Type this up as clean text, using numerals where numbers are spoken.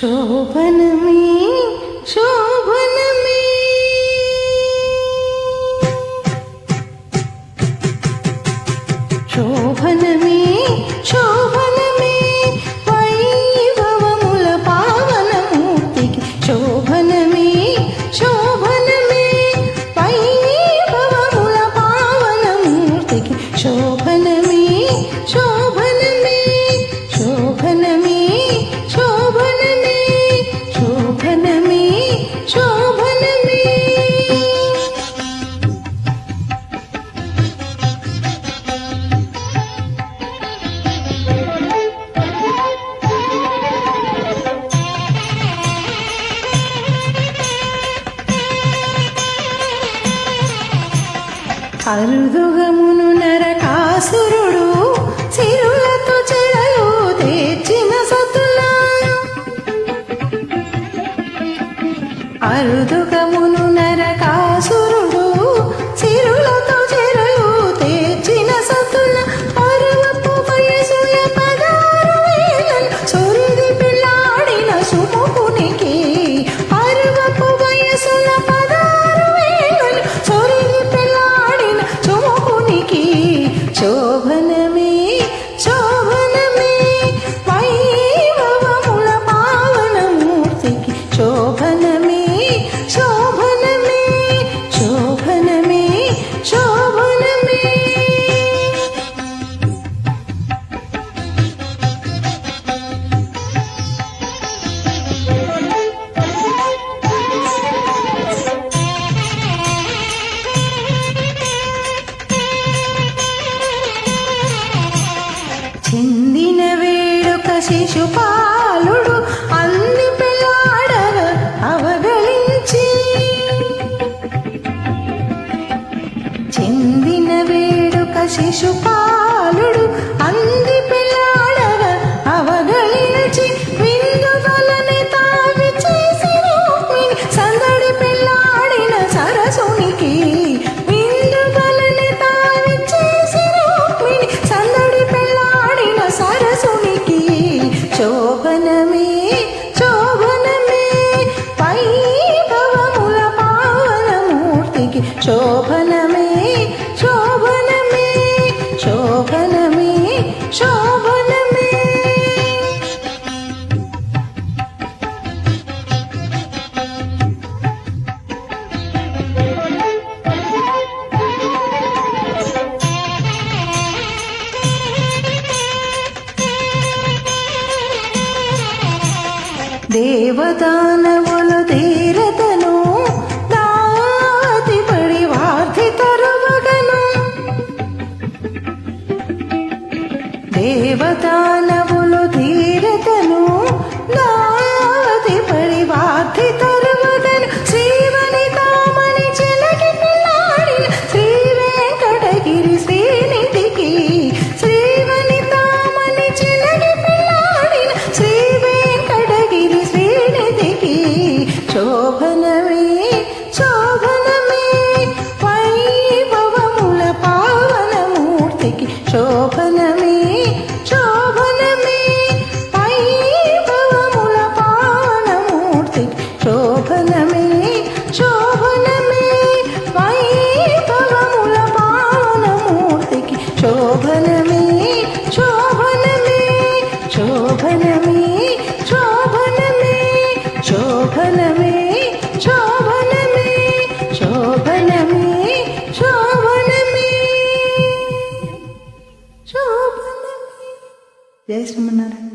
శోభనమే శోభనమే శోభనమే శోభనమే వైభవముల పావనమూర్తికి శోభనమే శోభనమే వైభవముల పావనమూర్తికి శోభనమే శోభనమే శోభనమే శోభనమే శోభనమే శోభనమే అరుదుగమును నరకాసురుడు సిరులతో చెరలు తెచ్చిన సతులా అరుదుగమును నరకాసురుడు సిరులతో చెరలు తెచ్చిన సతుల పరువపు వయసుల 16,000 సొరిది పిల్లాడిన సుముఖునికి పరువపు వయసుల 16,000 సొరిది పిల్లాడిన సుముఖునికి శోభనమే శోభనమే వైభవముల పావనమూర్తికి శోభనమే శోభనమే శోభనమే శోభనమే చెందిన వేడుక శిశుపాలుడు అన్ని పిల్లాడగ అవగలించి చెందిన వేడుక శిశుపాలుడు అన్ని పిల్లాడగ అవగలించి విందు వలనే తావి చేసి రూపిణి సందడి పిల్లాడిన సరసునికి విందు వలనే తావి చేసి రూపిణి సందడి పిల్లాడిన సరసునికి శోభనమే శోభనమే వైభవముల పావనమూర్తికి శోభనమే శోభనమే శోభనమే శోభనమే దేవదానవుల ధీరతను దాటి పడి వార్ధి తరువగను దేవదానవుల ధీరతను దాటి పడి వార్ధి తరువగను శ్రీవనితామణి చెలకి పిల్లాడిన శ్రీ వెంకటగిరి శ్రీనిధికి శ్రీవనితామణి చెలకి పిల్లాడిన శ్రీ వెంకటగిరి శ్రీనిధికి శోభనమే శోభనమే వైభవముల పావనమూర్తికి శోభనమే శోభనమే వైభవముల పావనమూర్తికి శోభనమే శోభనమే వైభవముల పావనమూర్తికి శోభనమే శోభనమే శోభనమే శోభనమే శోభనమే శోభనమే శోభనమే శోభనమే శోభనమే. జై శ్రీమన్నారాయణ.